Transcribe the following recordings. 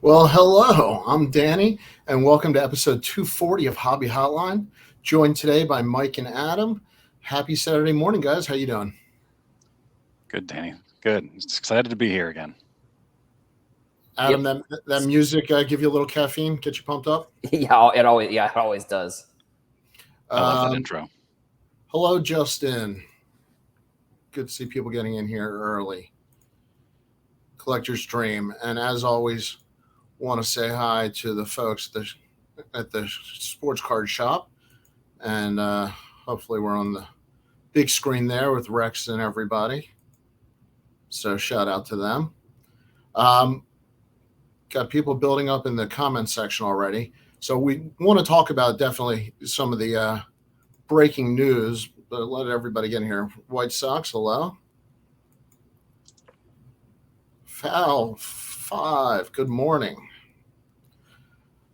Well, hello, I'm Danny, and welcome to episode 240 of Hobby Hotline. Joined today by Mike and Adam. Happy Saturday morning, guys. How you doing? Good, Danny. Good. Just excited to be here again. Adam, Yep. that music give you a little caffeine, get you pumped up? It always does. I love that Um, intro. hello, Justin. Good to see people getting in here early. Collector's Dream. And as always, want to say hi to the folks at the sports card shop. And hopefully we're on the big screen there with Rex and everybody. So shout out to them. Um, got people building up in the comment section already. So we want to talk about definitely some of the breaking news, but let everybody get in here. White Sox, hello. Foul 5, good morning.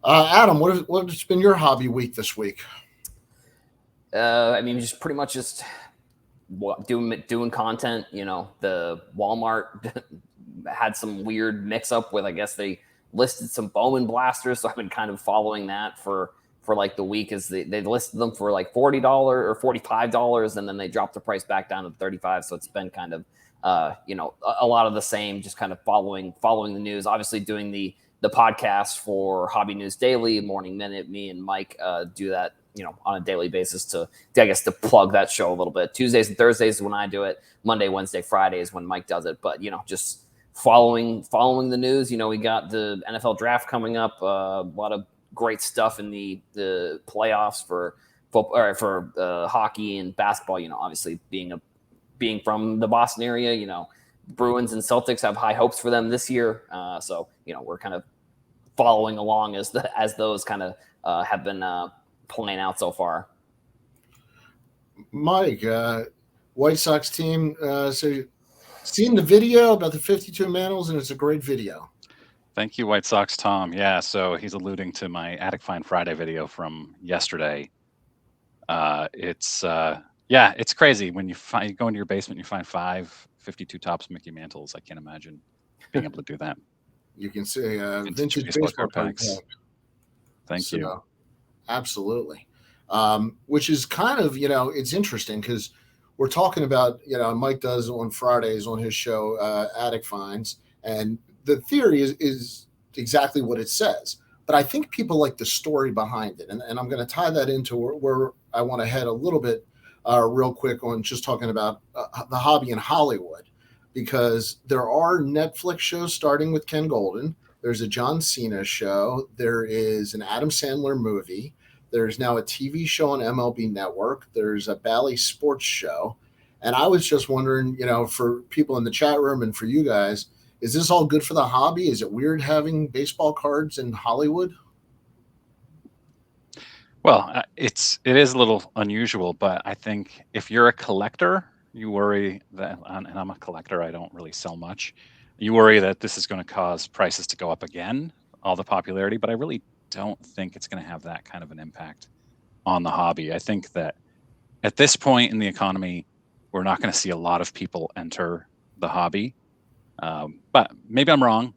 Adam, what's been your hobby week this week? Just pretty much just doing content. The Walmart had some weird mix up with, I guess they listed some Bowman blasters, so I've been kind of following that for like the week. As they listed them for like $40 or $45, and then they dropped the price back down to 35. So it's been kind of a lot of the same, just kind of following the news. Obviously, doing the podcast for Hobby News Daily, Morning Minute. Me and Mike do that, on a daily basis to plug that show a little bit. Tuesdays and Thursdays is when I do it. Monday, Wednesday, Friday is when Mike does it. But just following the news. We got the NFL draft coming up. A lot of great stuff in the playoffs for football, or for hockey and basketball. Obviously being from the Boston area, Bruins and Celtics have high hopes for them this year. So we're kind of following along as those kind of have been playing out so far. Mike, White Sox team. So, seen the video about the 52 Manals, and it's a great video. Thank you, White Sox Tom. Yeah, so he's alluding to my Attic Find Friday video from yesterday. It's crazy when you go into your basement and you find 52 Topps Mickey Mantles. I can't imagine being able to do that. You can see vintage baseball card pack. Thank you. Absolutely. Which is kind of, it's interesting because we're talking about, Mike does on Fridays on his show, Attic Finds, and the theory is exactly what it says. But I think people like the story behind it. And I'm going to tie that into where I want to head a little bit real quick on just talking about the hobby in Hollywood, because there are Netflix shows starting with Ken Golden. There's a John Cena show. There is an Adam Sandler movie. There's now a TV show on MLB Network. There's a Bally Sports show. And I was just wondering, for people in the chat room and for you guys, is this all good for the hobby? Is it weird having baseball cards in Hollywood? Well, it is a little unusual, but I think if you're a collector, you worry that, and I'm a collector, I don't really sell much. You worry that this is going to cause prices to go up again, all the popularity, but I really don't think it's going to have that kind of an impact on the hobby. I think that at this point in the economy, we're not going to see a lot of people enter the hobby. But maybe I'm wrong.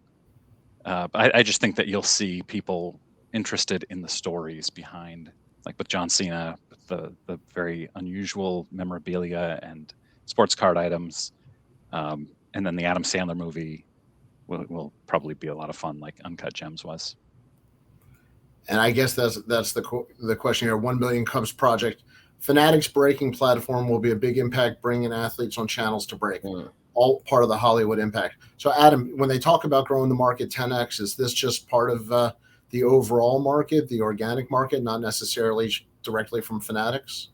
But I just think that you'll see people interested in the stories behind, like with John Cena, with the very unusual memorabilia and sports card items. And then the Adam Sandler movie will probably be a lot of fun, like Uncut Gems was. And I guess that's the question here. 1 Million Cubs Project. Fanatics breaking platform will be a big impact, bringing athletes on channels to break. All part of the Hollywood impact. So, Adam, when they talk about growing the market 10x, is this just part of the overall market, the organic market, not necessarily directly from Fanatics?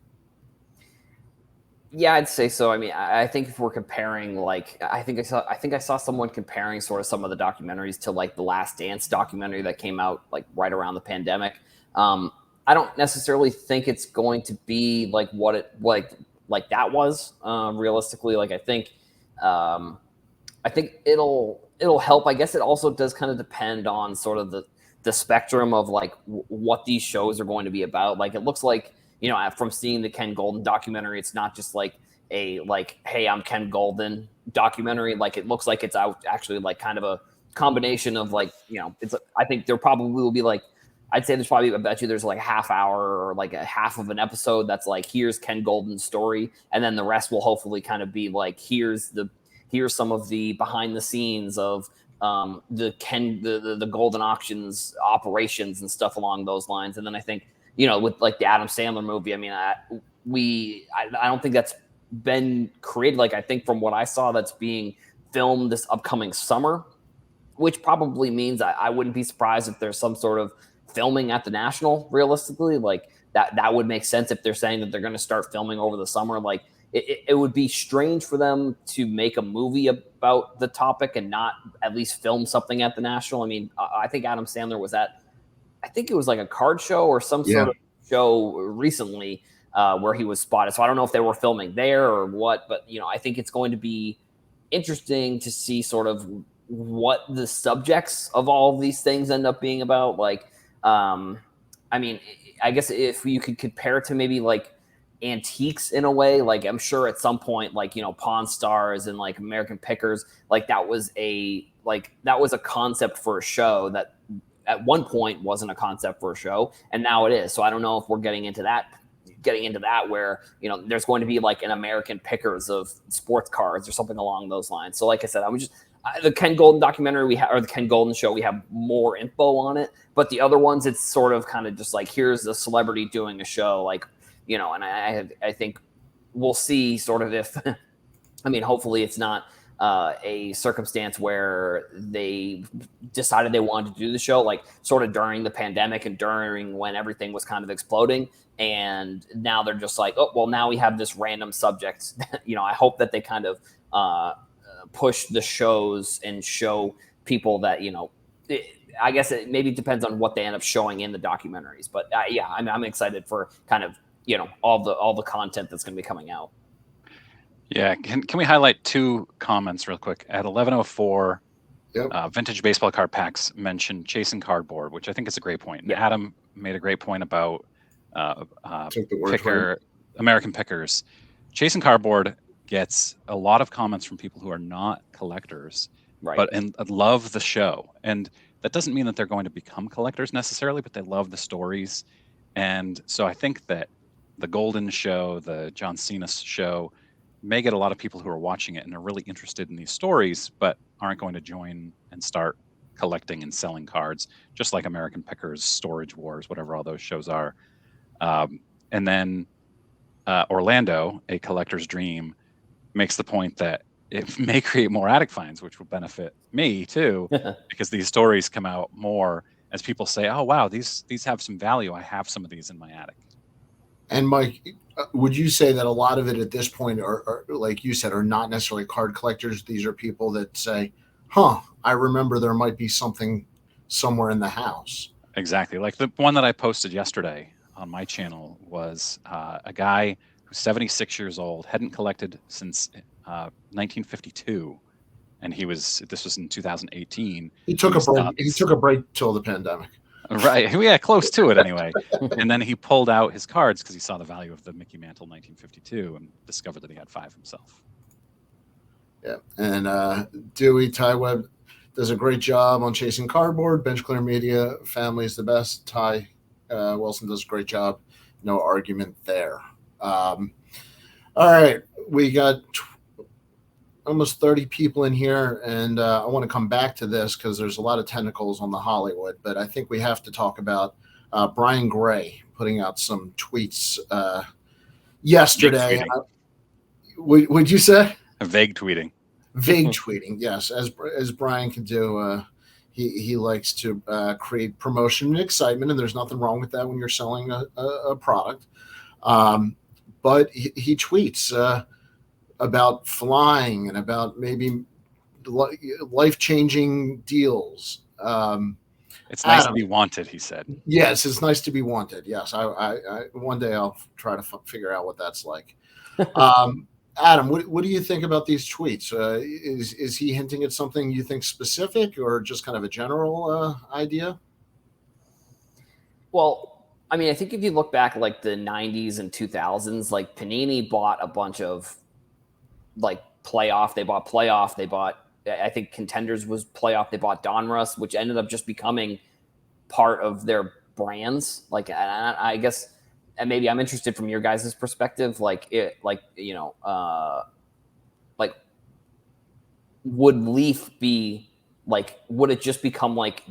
Yeah, I'd say so. I think if we're comparing, like, I think I saw someone comparing sort of some of the documentaries to like the Last Dance documentary that came out like right around the pandemic. I don't necessarily think it's going to be like what it like that was realistically. Like, I think it'll help. I guess it also does kind of depend on sort of the spectrum of like what these shows are going to be about. Like, it looks like, from seeing the Ken Golden documentary, it's not just like a like, hey, I'm Ken Golden documentary. Like, it looks like it's out actually like kind of combination of like, you know, I think there probably will be like, I'd say I bet you there's like a half hour or like a half of an episode that's like, here's Ken Golden's story, and then the rest will hopefully kind of be like, here's some of the behind the scenes of the Golden Auctions operations and stuff along those lines. And then I think, you know, with like the Adam Sandler movie, I mean, I don't think that's been created. Like, I think from what I saw, that's being filmed this upcoming summer, which probably means I wouldn't be surprised if there's some sort of filming at the National. Realistically, like that would make sense if they're saying that they're going to start filming over the summer. Like it would be strange for them to make a movie about the topic and not at least film something at the National. I mean, I think Adam Sandler was I think it was like a card show or some sort of show recently where he was spotted. So I don't know if they were filming there or what, but you know, I think it's going to be interesting to see sort of what the subjects of all of these things end up being about. Like, I mean, I guess if you could compare it to maybe like antiques in a way, like I'm sure at some point, like, you know, Pawn Stars and like American Pickers, like that was a concept for a show that at one point wasn't a concept for a show, and now it is. So I don't know if we're getting into that where, you know, there's going to be like an American Pickers of sports cards or something along those lines. So like I said, the Ken Golden documentary or the Ken Golden show, we have more info on it, but the other ones, it's sort of kind of just like, here's a celebrity doing a show, like, you know, and I think we'll see sort of if, I mean, hopefully it's not a circumstance where they decided they wanted to do the show like sort of during the pandemic and during when everything was kind of exploding, and now they're just like, oh well, now we have this random subject. You know, I hope that they kind of push the shows and show people that, you know, I guess it maybe depends on what they end up showing in the documentaries, but yeah, I'm excited for kind of, you know, all the content that's going to be coming out. Yeah, can we highlight two comments real quick? At 11:04, Vintage Baseball Card Packs mentioned Chasing Cardboard, which I think is a great point. And Adam made a great point about American Pickers. Chasing Cardboard gets a lot of comments from people who are not collectors, right? And love the show. And that doesn't mean that they're going to become collectors necessarily, but they love the stories. And so I think that the Golden show, the John Cena show, may get a lot of people who are watching it and are really interested in these stories, but aren't going to join and start collecting and selling cards, just like American Pickers, Storage Wars, whatever all those shows are. And then Orlando, A Collector's Dream, makes the point that it may create more attic finds, which will benefit me too, because these stories come out more as people say, oh, wow, these have some value. I have some of these in my attic. And Mike, would you say that a lot of it at this point are, like you said, are not necessarily card collectors? These are people that say, I remember there might be something somewhere in the house. Exactly. Like the one that I posted yesterday on my channel was a guy who's 76 years old, hadn't collected since 1952. And this was in 2018. He took a break till the pandemic. Right. Yeah, close to it anyway. And then he pulled out his cards because he saw the value of the Mickey Mantle 1952 and discovered that he had 5 himself. Yeah. And Dewey Ty Webb does a great job on Chasing Cardboard. Bench Clear Media family is the best. Ty Wilson does a great job. No argument there. All right. We got almost 30 people in here, and I want to come back to this because there's a lot of tentacles on the Hollywood, but I think we have to talk about Brian Gray putting out some tweets yesterday. Would you say? Vague tweeting. Vague tweeting, yes, as Brian can do. He likes to create promotion and excitement, and there's nothing wrong with that when you're selling a product. But he tweets about flying and about maybe life-changing deals. It's nice to be wanted, he said. Yes, it's nice to be wanted. Yes, I one day I'll try to figure out what that's like. Adam, what do you think about these tweets? Is he hinting at something you think specific, or just kind of a general idea? Well, I mean, I think if you look back like the 90s and 2000s, like Panini bought a bunch of like Playoff. They bought I think Contenders was playoff. They bought Donruss, which ended up just becoming part of their brands. Like, I guess, and maybe I'm interested from your guys' perspective. Like, would Leaf be like? Would it just become like?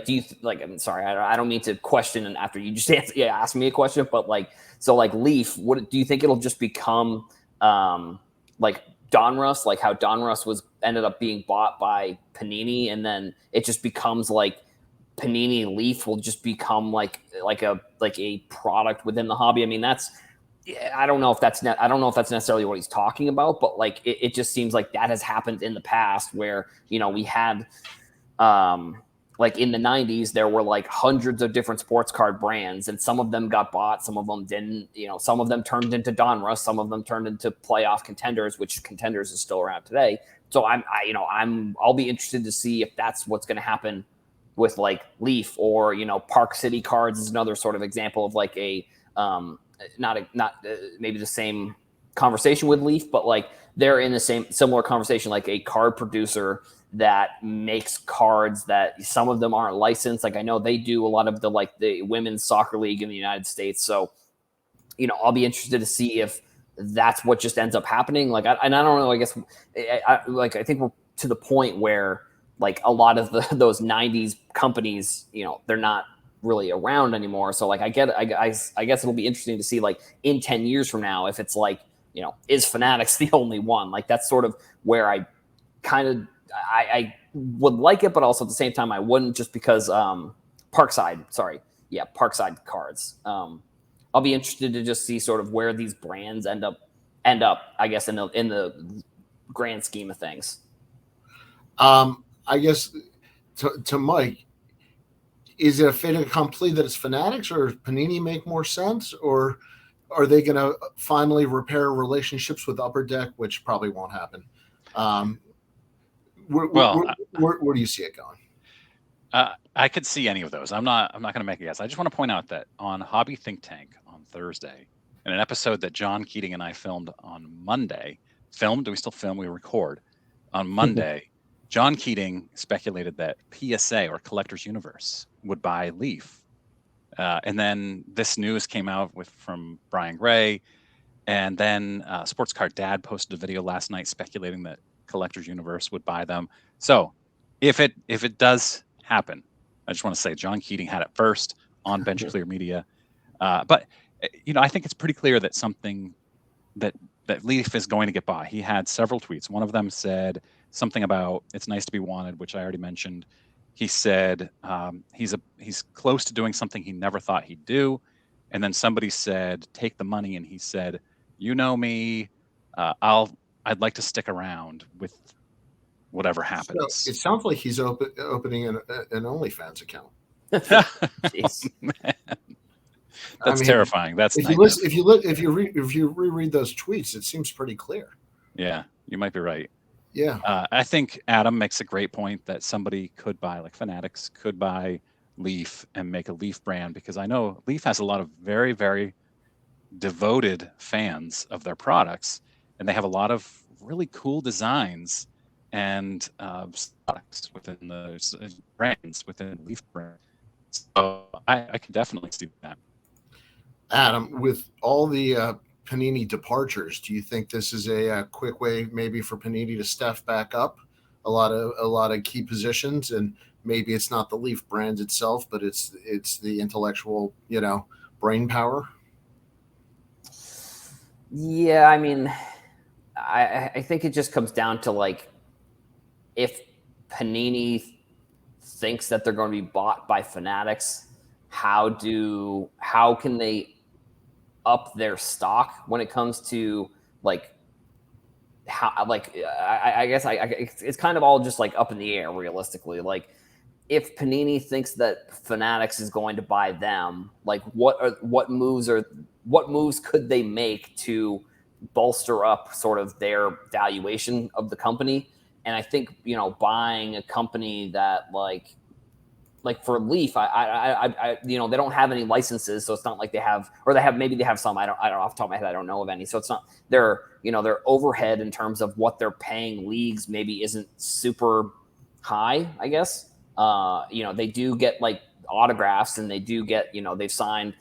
Do you like? I'm sorry, I don't mean to question. And after you just ask me a question, but like, so like Leaf, do you think it'll just become like Donruss, like how Donruss ended up being bought by Panini, and then it just becomes like Panini Leaf will just become like a product within the hobby. I mean, I don't know if that's necessarily what he's talking about, but like it just seems like that has happened in the past where, we had like in the 90s, there were like hundreds of different sports card brands, and some of them got bought, some of them didn't. Some of them turned into Donruss, some of them turned into playoff Contenders, which Contenders is still around today. So I'll be interested to see if that's what's going to happen with like Leaf, or Park City Cards is another sort of example of like a not maybe the same conversation with Leaf, but like they're in the similar conversation, like a card producer that makes cards that some of them aren't licensed. Like I know they do a lot of the women's soccer league in the United States. So, I'll be interested to see if that's what just ends up happening. Like, I don't know, I guess I think we're to the point where like a lot of those 90s companies, they're not really around anymore. So like, I guess it'll be interesting to see like in 10 years from now, if it's like, is Fanatics the only one? Like that's sort of where I kind of, I would like it, but also at the same time I wouldn't, just because Parkside Cards. I'll be interested to just see sort of where these brands end up, I guess, in the grand scheme of things. I guess to Mike, is it a fait accompli that it's Fanatics, or Panini make more sense, or are they going to finally repair relationships with Upper Deck, which probably won't happen? Where do you see it going? I could see any of those. I'm not going to make a guess. I just want to point out that on Hobby Think Tank on Thursday, in an episode that John Keating and I filmed on Monday, do we still film? We record on Monday. John Keating speculated that PSA, or Collector's Universe, would buy Leaf. And then this news came out from Brian Gray. And then Sports Card Dad posted a video last night speculating that Collector's Universe would buy them. So if it does happen, I just want to say John Keating had it first on Bench Clear Media. But I think it's pretty clear that something that Leaf is going to get bought. He had several tweets. One of them said something about it's nice to be wanted, which I already mentioned. He said he's close to doing something he never thought he'd do. And then somebody said, take the money. And he said, you know me, I'd like to stick around with whatever happens. So it sounds like he's opening an OnlyFans account. Jeez. Man. That's terrifying. That's if you reread those tweets, it seems pretty clear. Yeah, you might be right. Yeah. I think Adam makes a great point that somebody could buy, like Fanatics could buy Leaf and make a Leaf brand, because I know Leaf has a lot of very, very devoted fans of their products, and they have a lot of really cool designs and products within those brands, within Leaf brand. So I can definitely see that. Adam, with all the Panini departures, do you think this is a quick way maybe for Panini to staff back up a lot of key positions, and maybe it's not the Leaf brand itself, but it's the intellectual, brain power? Yeah, I mean, I think it just comes down to like, if Panini thinks that they're going to be bought by Fanatics, how can they up their stock when it comes to like how, like I guess it's kind of all just like up in the air realistically. Like if Panini thinks that Fanatics is going to buy them, like what moves could they make to bolster up sort of their valuation of the company? And I think, buying a company that like like for Leaf, I you know, they don't have any licenses, so it's not like they have, or maybe they have some. I don't off the top of my head, I don't know of any. So it's not their, you know, their overhead in terms of what they're paying leagues maybe isn't super high, I guess. You know, they do get like autographs, and they do get, you know, they've signed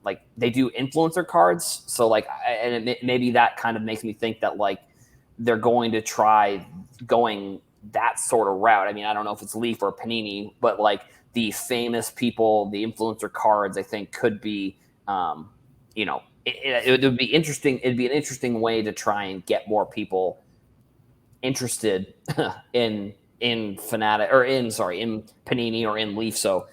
like they do influencer cards. So like, and maybe that kind of makes me think that like they're going to try going that sort of route. I mean, I don't know if it's Leaf or Panini, but like the famous people, the influencer cards, I think could be, you know, it would be interesting. It'd be an interesting way to try and get more people interested in Fanatic, or in Panini or in Leaf. So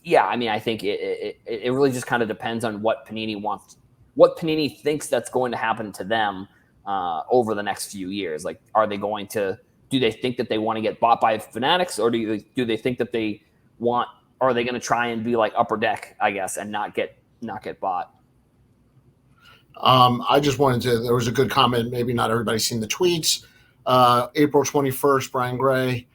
yeah, I mean, I think it really just kind of depends on what Panini wants, what Panini thinks that's going to happen to them over the next few years. Like, are they going to, do they think that they want to get bought by Fanatics, or do they think that they want, are they going to try and be like Upper Deck, I guess, and not get bought? I just wanted to, there was a good comment. Maybe not everybody's seen the tweets. April 21st, Brian Gray.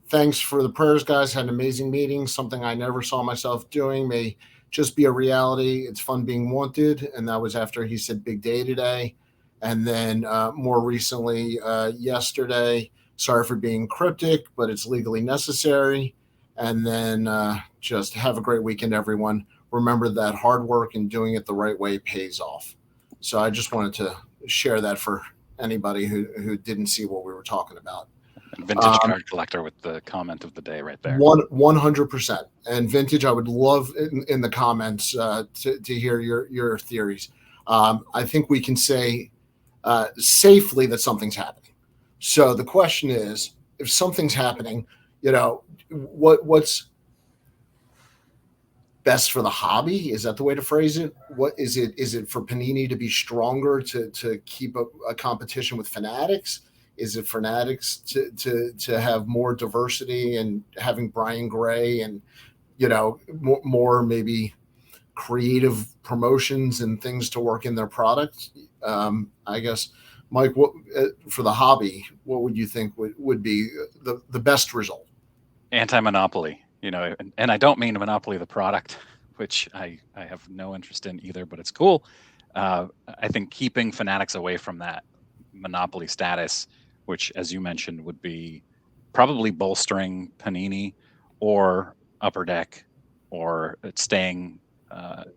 Thanks for the prayers, guys. Had an amazing meeting. Something I never saw myself doing may just be a reality. It's fun being wanted. And that was after he said big day today. And then more recently, yesterday, sorry for being cryptic, but it's legally necessary. And then just have a great weekend, everyone. Remember that hard work and doing it the right way pays off. So I just wanted to share that for anybody who didn't see what we were talking about. Vintage card collector with the comment of the day right there. 100%. And vintage, I would love in the comments to hear your theories. I think we can say safely that something's happening. So the question is, if something's happening, you know, what's best for the hobby? Is that the way to phrase it? What is it? Is it for Panini to be stronger to keep a competition with Fanatics? Is it Fanatics to have more diversity and having Brian Gray and, you know, more maybe creative promotions and things to work in their product? I guess, Mike, what for the hobby, what would you think would be the best result? Anti-monopoly, you know, and I don't mean monopoly the product, which I have no interest in either, but it's cool. I think keeping Fanatics away from that monopoly status, which, as you mentioned, would be probably bolstering Panini or Upper Deck, or staying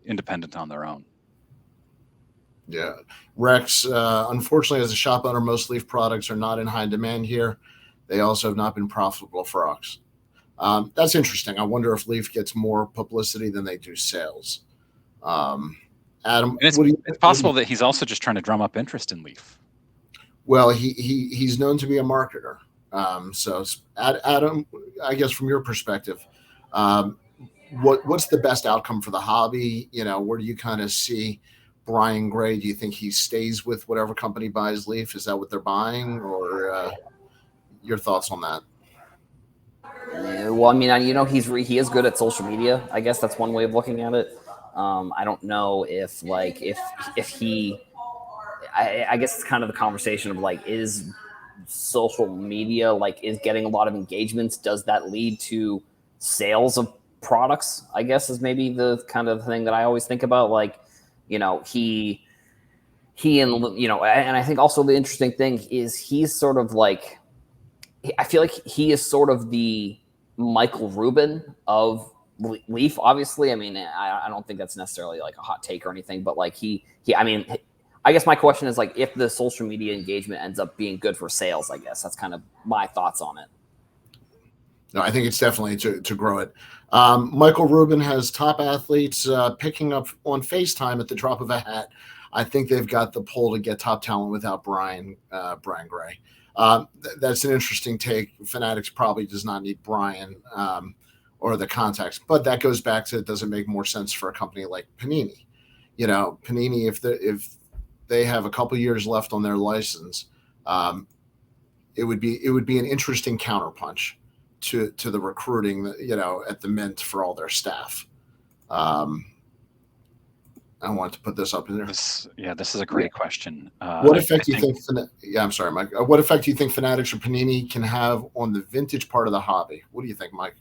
independent on their own. Yeah. Rex, unfortunately, as a shop owner, most Leaf products are not in high demand here. They also have not been profitable for us. That's interesting. I wonder if Leaf gets more publicity than they do sales. Adam, it's possible that he's also just trying to drum up interest in Leaf. Well, he's known to be a marketer. So Adam, I guess from your perspective, what's the best outcome for the hobby? You know, where do you kind of see Brian Gray? Do you think he stays with whatever company buys Leaf? Is that what they're buying, or your thoughts on that? Well, I mean, you know, he is good at social media. I guess that's one way of looking at it. I don't know if he. I guess it's kind of the conversation of like, is social media, like, is getting a lot of engagements, does that lead to sales of products? I guess is maybe the kind of thing that I always think about. Like, you know, he and, you know, and I think also the interesting thing is he's sort of like, I feel like he is sort of the Michael Rubin of Leaf. Obviously, I mean, I don't think that's necessarily like a hot take or anything, but like I mean, I guess my question is like, if the social media engagement ends up being good for sales, I guess that's kind of my thoughts on it. No, I think it's definitely to grow it. Michael Rubin has top athletes picking up on FaceTime at the drop of a hat. I think they've got the pull to get top talent without Brian Gray. That's an interesting take. Fanatics probably does not need Brian or the contacts, but that goes back to, does it make more sense for a company like Panini? You know, Panini, if they have a couple years left on their license, it would be an interesting counterpunch to the recruiting, you know, at the Mint for all their staff. I wanted to put this up in there. This is a great question. What effect do you think? I'm sorry, Mike. What effect do you think Fanatics or Panini can have on the vintage part of the hobby? What do you think, Mike?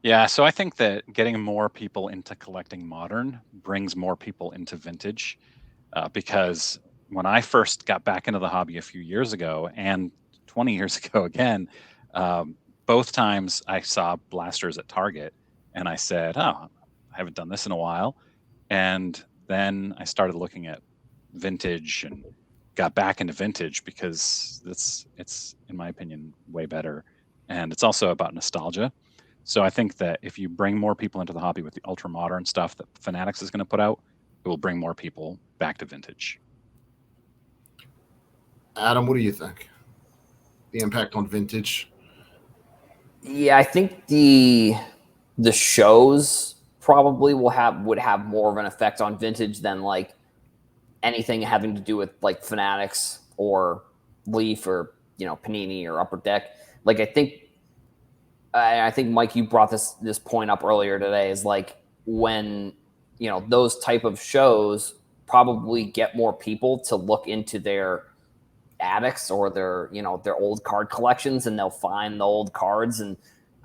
Yeah, so I think that getting more people into collecting modern brings more people into vintage, because when I first got back into the hobby a few years ago and 20 years ago again, um, both times I saw blasters at Target and I said, "Oh, I haven't done this in a while." And then I started looking at vintage and got back into vintage because it's in my opinion way better, and it's also about nostalgia. So I think that if you bring more people into the hobby with the ultra modern stuff that Fanatics is going to put out, it will bring more people back to vintage. Adam, what do you think? The impact on vintage? Yeah, I think the shows probably would have more of an effect on vintage than like anything having to do with like Fanatics or Leaf or Panini or Upper Deck. Like I think Mike, you brought this point up earlier today. Is like when those type of shows probably get more people to look into their attics or their old card collections, and they'll find the old cards. And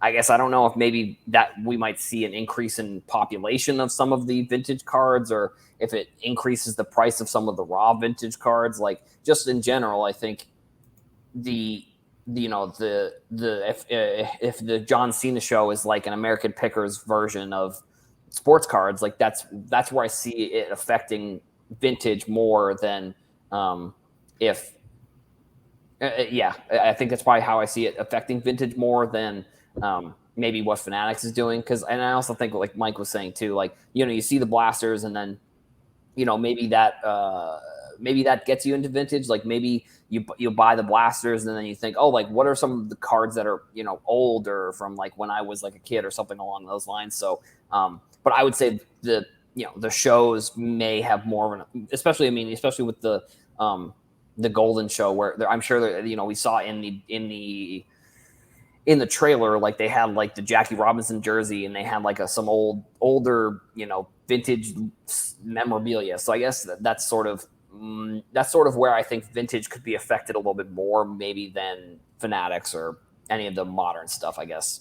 I guess I don't know if maybe that we might see an increase in population of some of the vintage cards, or if it increases the price of some of the raw vintage cards. Like just in general, I think the if the John Cena show is like an American Pickers version of sports cards, like that's where I see it affecting vintage more than if yeah, I think that's probably how I see it affecting vintage more than maybe what Fanatics is doing. And I also think, like Mike was saying too, like you see the blasters, and then maybe that gets you into vintage. Like maybe you buy the blasters, and then you think, oh, like what are some of the cards that are old or from like when I was like a kid or something along those lines. So, but I would say the shows may have more of an, especially with the Golden show, where I'm sure that we saw in the trailer, like they had like the Jackie Robinson jersey, and they had like some older vintage memorabilia. So I guess that's sort of where I think vintage could be affected a little bit more maybe than Fanatics or any of the modern stuff, I guess.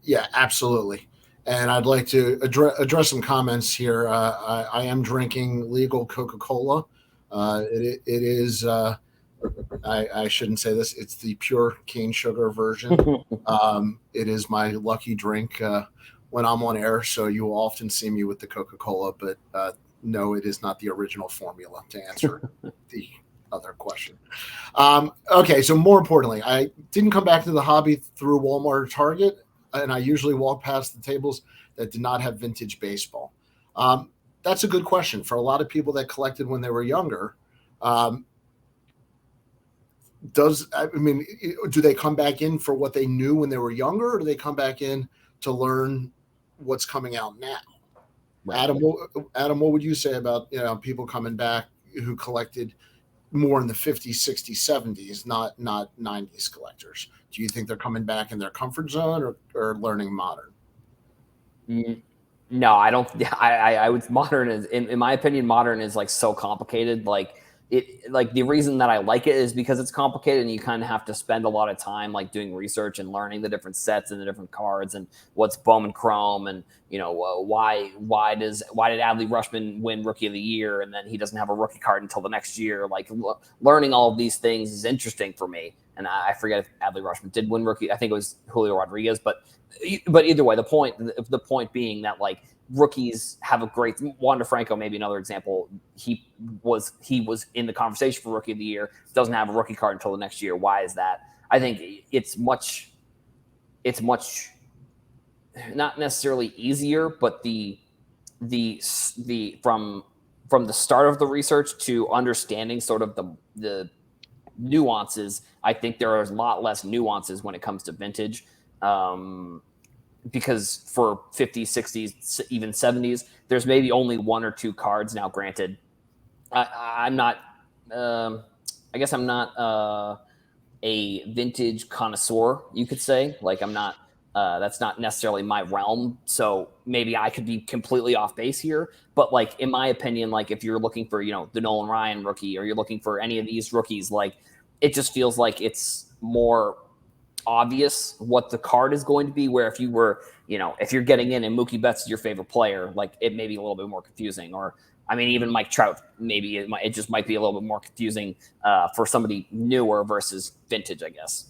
Yeah, absolutely. And I'd like to address some comments here. I am drinking legal Coca-Cola. It is. I shouldn't say this. It's the pure cane sugar version. It is my lucky drink when I'm on air. So you will often see me with the Coca-Cola, but no, it is not the original formula. To answer the other question. Okay, so more importantly, I didn't come back to the hobby through Walmart or Target, and I usually walk past the tables that did not have vintage baseball. That's a good question for a lot of people that collected when they were younger. Do they come back in for what they knew when they were younger, or do they come back in to learn what's coming out now? Right. Adam, what would you say about people coming back who collected more in the 50s, 60s, 70s, not 90s collectors? Do you think they're coming back in their comfort zone or learning modern? No, I don't. I would. Modern is, in my opinion, modern is like so complicated. Like the reason that I like it is because it's complicated, and you kind of have to spend a lot of time like doing research and learning the different sets and the different cards and what's Bowman Chrome, and why did Adley Rutschman win Rookie of the Year, and then he doesn't have a rookie card until the next year. Like learning all of these things is interesting for me. And I forget if Adley Rutschman did win rookie. I think it was Julio Rodriguez, but either way, the point being that like rookies have a great. Wander Franco, maybe another example. He was in the conversation for Rookie of the Year. Doesn't have a rookie card until the next year. Why is that? I think it's much not necessarily easier, but the from the start of the research to understanding sort of the nuances. I think there are a lot less nuances when it comes to vintage. Because for 50s, 60s, even 70s, there's maybe only one or two cards. Now, granted, I'm not. I guess I'm not a vintage connoisseur. You could say, like, I'm not. That's not necessarily my realm. So maybe I could be completely off base here. But like in my opinion, like if you're looking for the Nolan Ryan rookie, or you're looking for any of these rookies, like it just feels like it's more obvious what the card is going to be, where if you were, if you're getting in and Mookie Betts is your favorite player, like it may be a little bit more confusing. Or, I mean, even Mike Trout, maybe it just might be a little bit more confusing for somebody newer versus vintage, I guess.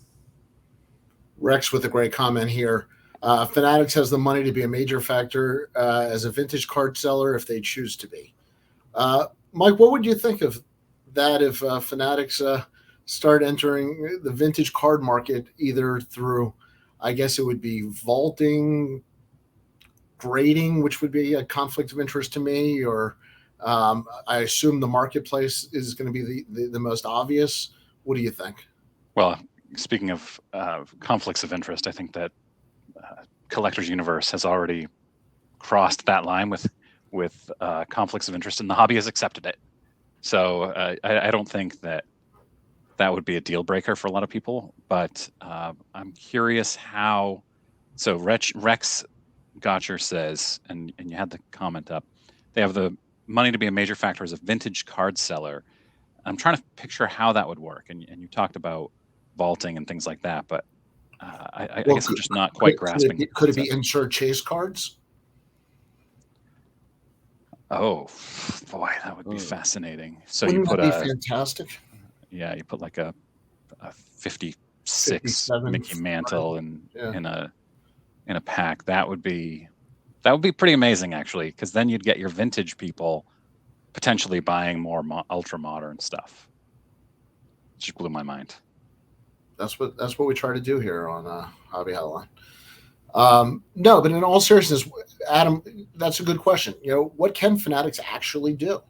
Rex with a great comment here. Fanatics has the money to be a major factor as a vintage card seller if they choose to be. Mike, what would you think of that if Fanatics start entering the vintage card market either through, I guess it would be vaulting, grading, which would be a conflict of interest to me, or I assume the marketplace is going to be the most obvious. What do you think? Well, speaking of conflicts of interest, I think that Collectors Universe has already crossed that line with conflicts of interest, and the hobby has accepted it. So I don't think that would be a deal breaker for a lot of people. But I'm curious how. So Rex Gotcher says, and you had the comment up, they have the money to be a major factor as a vintage card seller. I'm trying to picture how that would work, and you talked about vaulting and things like that, but I guess I'm just not quite grasping. Could it be insert chase cards? Oh boy, that would be fascinating. So Wouldn't you put that be fantastic? Yeah, you put like a 56 Mickey Mantle in a pack. That would be pretty amazing, actually, because then you'd get your vintage people potentially buying more ultra modern stuff. It just blew my mind. That's what we try to do here on Hobby Hotline. No, but in all seriousness, Adam, that's a good question. What can Fanatics actually do?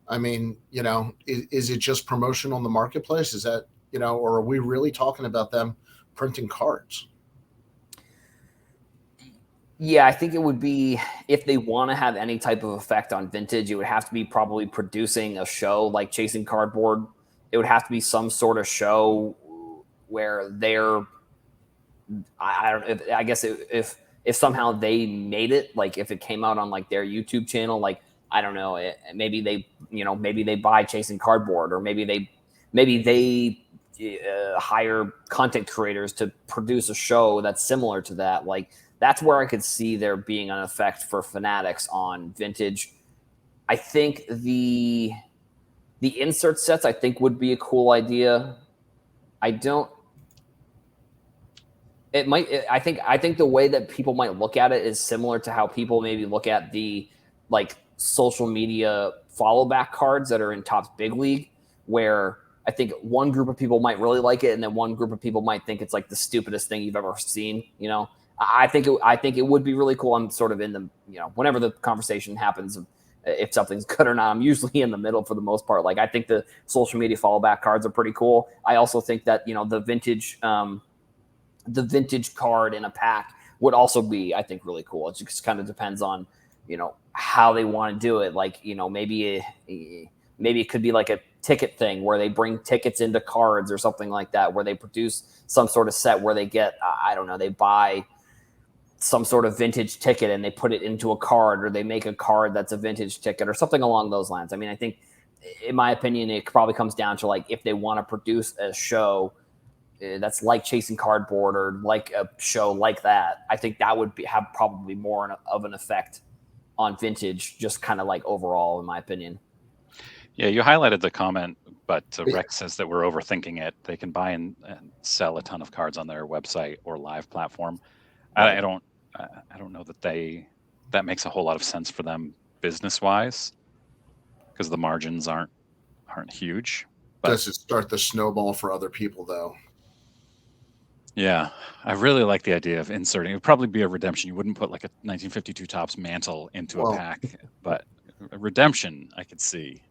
I mean, is it just promotion on the marketplace? Is that, or are we really talking about them printing cards? Yeah, I think it would be, if they want to have any type of effect on vintage, it would have to be probably producing a show like Chasing Cardboard. It would have to be some sort of show where they're, I don't know, I guess if somehow they made it, like if it came out on like their YouTube channel, like, I don't know, maybe they buy Chasing Cardboard, or maybe they hire content creators to produce a show that's similar to that. Like, that's where I could see there being an effect for Fanatics on vintage. I think the insert sets, I think, would be a cool idea. I think the way that people might look at it is similar to how people maybe look at the like social media follow back cards that are in Topps Big League, where I think one group of people might really like it, and then one group of people might think it's like the stupidest thing you've ever seen. I think it would be really cool. I'm sort of in the, whenever the conversation happens, if something's good or not, I'm usually in the middle for the most part. Like, I think the social media follow back cards are pretty cool. I also think that, the vintage card in a pack would also be, I think, really cool. It just kind of depends on, how they want to do it. Like, maybe it could be like a ticket thing where they bring tickets into cards or something like that, where they produce some sort of set where they get, I don't know, they buy some sort of vintage ticket and they put it into a card, or they make a card that's a vintage ticket or something along those lines. I mean, I think, in my opinion, it probably comes down to, like, if they want to produce a show that's like Chasing Cardboard or like a show like that, I think that would have probably more of an effect on vintage, just kind of like overall, in my opinion. Yeah, you highlighted the comment, but Rex says that we're overthinking it. They can buy and sell a ton of cards on their website or live platform. Right. I don't know that makes a whole lot of sense for them business wise, because the margins aren't huge. But does it start the snowball for other people, though? Yeah, I really like the idea of inserting. It would probably be a redemption. You wouldn't put like a 1952 Topps mantle into a pack, but a redemption I could see.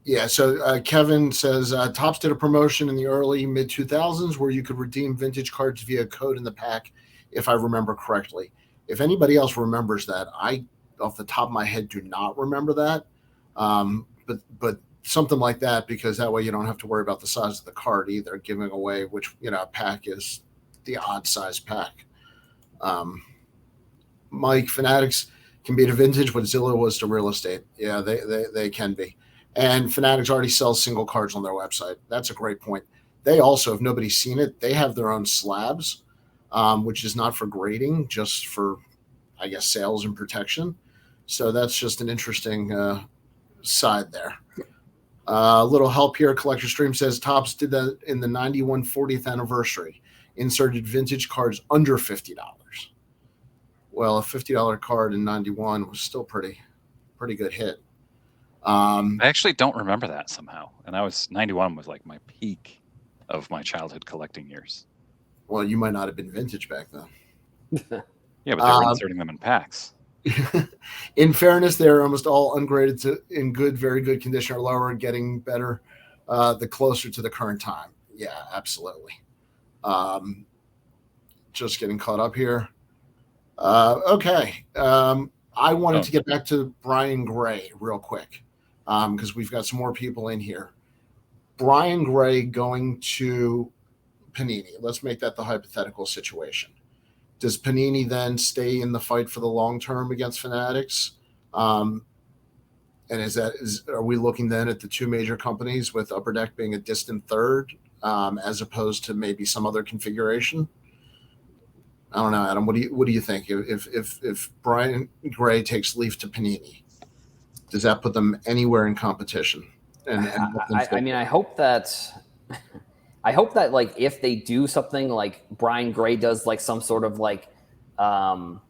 Yeah, so Kevin says Topps did a promotion in the early mid-2000s where you could redeem vintage cards via code in the pack, if I remember correctly. If anybody else remembers that, I, off the top of my head, do not remember that. But something like that, because that way you don't have to worry about the size of the card either, giving away which, a pack is the odd size pack. Mike, Fanatics can be to vintage what Zillow was to real estate. Yeah, they can be. And Fanatics already sells single cards on their website. That's a great point. They also, if nobody's seen it, they have their own slabs which is not for grading, just for, I guess, sales and protection. So that's just an interesting side there. A little help here. Collector Stream says Topps did that in the 91 40th anniversary. Inserted vintage cards under $50. Well, a $50 card in 91 was still pretty good hit. I actually don't remember that somehow. And 91 was like my peak of my childhood collecting years. Well, you might not have been vintage back then. Yeah, but they were inserting them in packs. In fairness, they're almost all ungraded to in good, very good condition or lower, getting better the closer to the current time. Yeah, absolutely. Just getting caught up here. Okay. I wanted to get back to Brian Gray real quick because we've got some more people in here. Brian Gray going to Panini. Let's make that the hypothetical situation. Does Panini then stay in the fight for the long term against Fanatics? And are we looking then at the two major companies with Upper Deck being a distant third, as opposed to maybe some other configuration? I don't know, Adam. What do you think? If Brian Gray takes leaf to Panini, does that put them anywhere in competition? I hope that like if they do something like Brian Gray does, like some sort of like one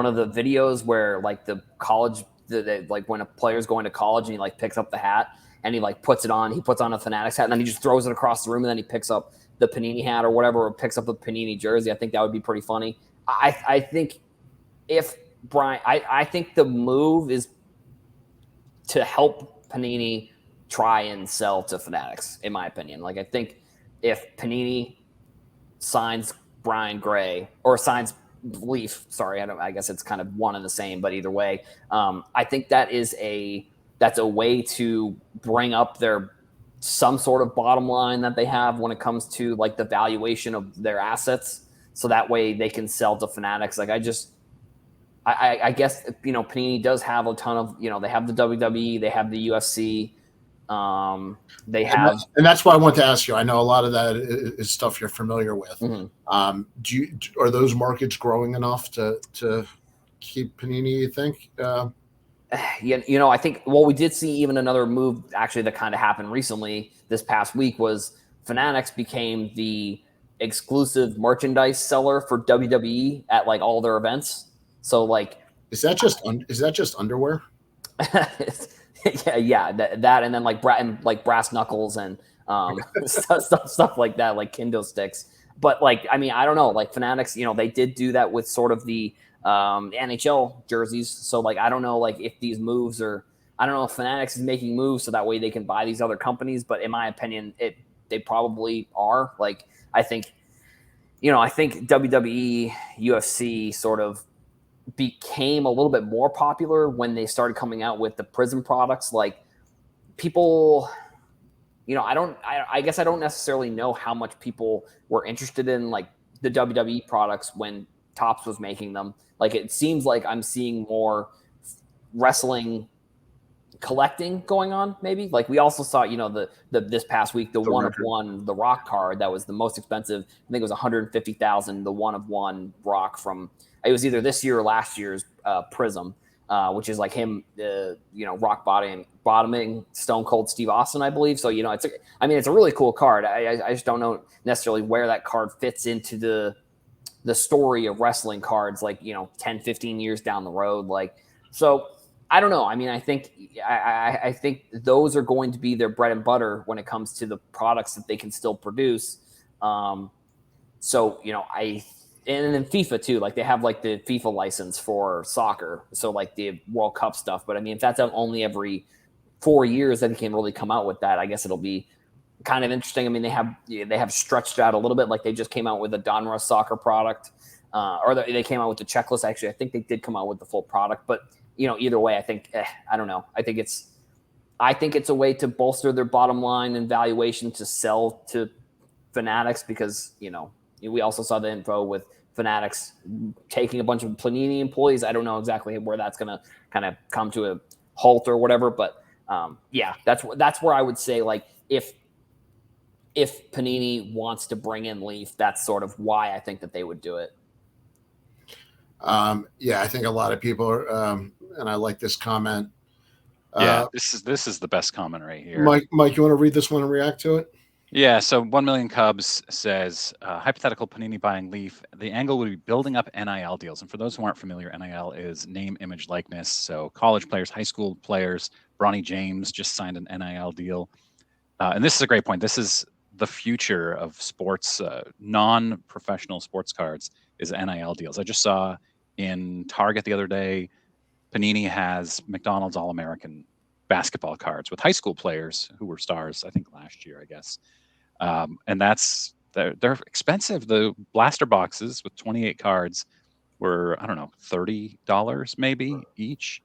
of the videos where like the college, like when a player's going to college and he like picks up the hat and he like puts it on, he puts on a Fanatics hat and then he just throws it across the room and then he picks up the Panini hat or whatever, or picks up the Panini jersey. I think that would be pretty funny. I think if Brian, I think the move is to help Panini try and sell to Fanatics, in my opinion. Like, I think if Panini signs Brian Gray or signs Leaf, sorry, I guess it's kind of one and the same, but either way, I think that's a way to bring up some sort of bottom line that they have when it comes to like the valuation of their assets. So that way they can sell to Fanatics. Like I guess, Panini does have a ton of, they have the WWE, they have the UFC. They have, and that's why I want to ask you. I know a lot of that is stuff you're familiar with. Mm-hmm. Are those markets growing enough to keep Panini, you think? I think, well, we did see even another move actually that kind of happened recently this past week was Fanatics became the exclusive merchandise seller for WWE at like all their events. So like, is that just underwear? yeah, that and then like brass knuckles and stuff like that, like kendo sticks. But like, I mean, I don't know, like Fanatics, they did do that with sort of the NHL jerseys. So like, I don't know, like if these moves I don't know if Fanatics is making moves so that way they can buy these other companies. But in my opinion, they probably are. Like, I think WWE, UFC sort of became a little bit more popular when they started coming out with the Prism products. Like people, I guess I don't necessarily know how much people were interested in like the WWE products when Topps was making them. Like it seems like I'm seeing more wrestling collecting going on, maybe. Like we also saw, the this past week, the one of one, the Rock card that was the most expensive. I think it was $150,000. The one of one Rock from, it was either this year or last year's Prism, which is like him, Rock bottoming Stone Cold Steve Austin, I believe. So it's a really cool card. I just don't know necessarily where that card fits into the story of wrestling cards, like 10, 15 years down the road. Like, so I don't know. I mean, I think those are going to be their bread and butter when it comes to the products that they can still produce. And then FIFA too, like they have like the FIFA license for soccer. So like the World Cup stuff. But I mean, if that's only every 4 years that he can really come out with that, I guess it'll be kind of interesting. I mean, they have stretched out a little bit. Like they just came out with a Donruss soccer product, or they came out with the checklist. Actually, I think they did come out with the full product. But either way, I think I don't know. I think it's a way to bolster their bottom line and valuation to sell to Fanatics because we also saw the info with Fanatics taking a bunch of Panini employees. I don't know exactly where that's going to kind of come to a halt or whatever, but that's where I would say, like, if if Panini wants to bring in Leaf, that's sort of why I think that they would do it. Yeah, I think a lot of people are, and I like this comment. Yeah, this is the best comment right here. Mike, you want to read this one and react to it? Yeah, so 1 Million Cubs says, hypothetical Panini buying Leaf, the angle would be building up NIL deals. And for those who aren't familiar, NIL is name, image, likeness. So college players, high school players, Bronny James just signed an NIL deal. And this is a great point. This is the future of sports, non-professional sports cards is NIL deals. I just saw in Target the other day, Panini has McDonald's All-American basketball cards with high school players who were stars, I think last year, I guess. And they're expensive. The blaster boxes with 28 cards were, I don't know, $30 maybe each.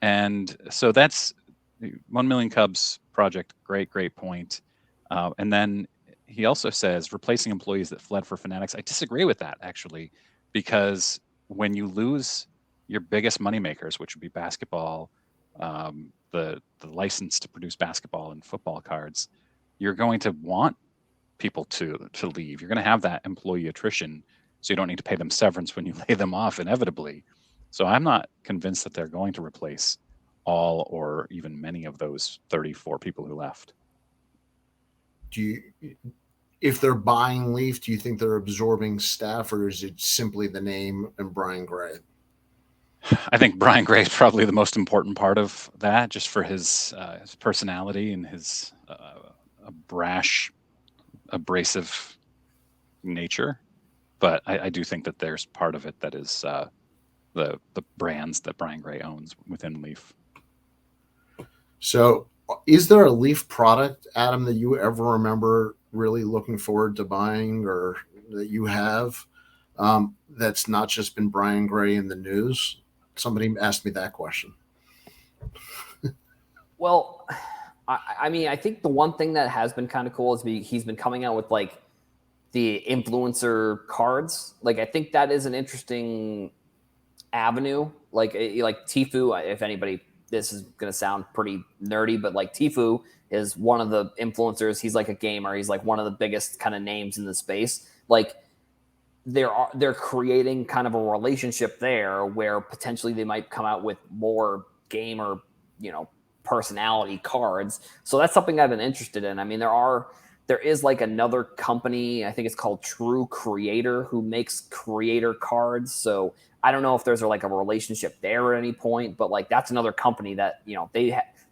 And so that's 1 Million Cubs project. Great point. And then he also says replacing employees that fled for Fanatics. I disagree with that, actually, because when you lose your biggest moneymakers, which would be basketball, the license to produce basketball and football cards, you're going to want people to leave. You're going to have that employee attrition, so you don't need to pay them severance when you lay them off inevitably. So I'm not convinced that they're going to replace all or even many of those 34 people who left. If they're buying Leaf, do you think they're absorbing staff, or is it simply the name and Brian Gray? I think Brian Gray is probably the most important part of that, just for his personality and his brash, abrasive nature. But I do think that there's part of it that is the brands that Brian Gray owns within Leaf. So is there a Leaf product, Adam, that you ever remember really looking forward to buying, or that you have, that's not just been Brian Gray in the news? Somebody asked me that question. Well, I mean, I think the one thing that has been kind of cool is he's been coming out with like the influencer cards. Like, I think that is an interesting avenue. Like Tfue, if anybody, this is going to sound pretty nerdy, but like Tfue is one of the influencers. He's like a gamer. He's like one of the biggest kind of names in the space. Like, they're creating kind of a relationship there where potentially they might come out with more gamer, personality cards. So that's something I've been interested in. I mean, there is like another company, I think it's called True Creator, who makes creator cards. So I don't know if there's like a relationship there at any point, but like that's another company that,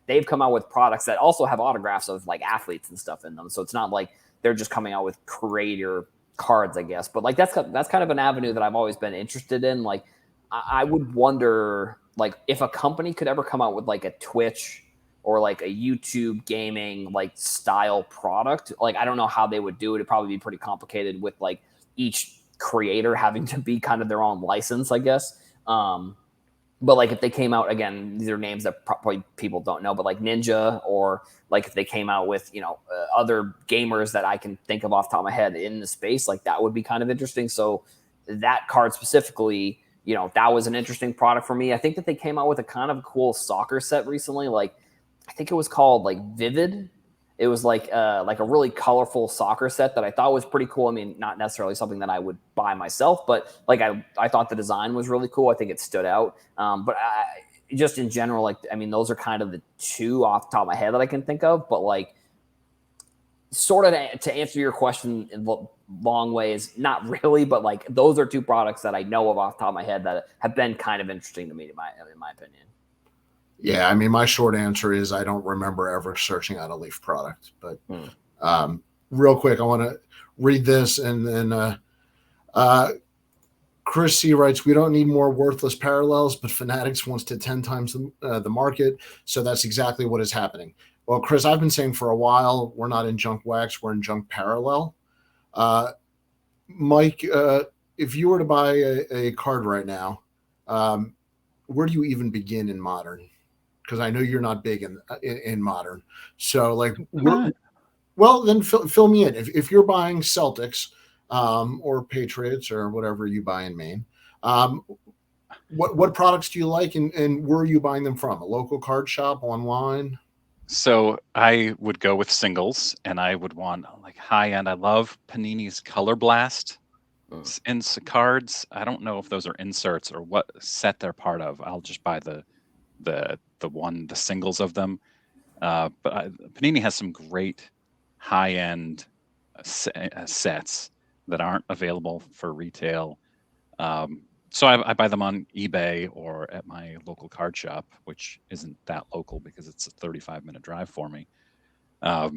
they've come out with products that also have autographs of like athletes and stuff in them. So it's not like they're just coming out with creator cards, I guess. But like that's kind of an avenue that I've always been interested in. Like, I would wonder, like, if a company could ever come out with like a Twitch or like a YouTube gaming like style product. Like, I don't know how they would do it. It'd probably be pretty complicated with like each creator having to be kind of their own license, I guess. But like if they came out, again, these are names that probably people don't know, but like Ninja, or like if they came out with, other gamers that I can think of off the top of my head in the space, like that would be kind of interesting. So that card specifically, that was an interesting product for me. I think that they came out with a kind of cool soccer set recently. Like, I think it was called like Vivid. It was like a really colorful soccer set that I thought was pretty cool. I mean, not necessarily something that I would buy myself, but like I thought the design was really cool. I think it stood out. But just in general, like, I mean, those are kind of the two off the top of my head that I can think of. But like, sort of to answer your question in long ways, not really, but like those are two products that I know of off the top of my head that have been kind of interesting to me, in my opinion. Yeah, I mean, my short answer is I don't remember ever searching out a Leaf product. But real quick, I want to read this, and then Chris C. writes, we don't need more worthless parallels, but Fanatics wants to 10 times the market, so that's exactly what is happening. Well, Chris, I've been saying for a while, we're not in junk wax, we're in junk parallel. Mike, if you were to buy a card right now, where do you even begin in Modern? Because I know you're not big in Modern. So, like, well, then fill me in. If you're buying Celtics or Patriots or whatever you buy in Maine, what products do you like, and where are you buying them from? A local card shop, online? So I would go with singles, and I would want like high end. I love Panini's Color Blast cards. I don't know if those are inserts or what set they're part of. I'll just buy the singles of them. Panini has some great high end sets that aren't available for retail. So I buy them on eBay or at my local card shop, which isn't that local because it's a 35-minute drive for me. I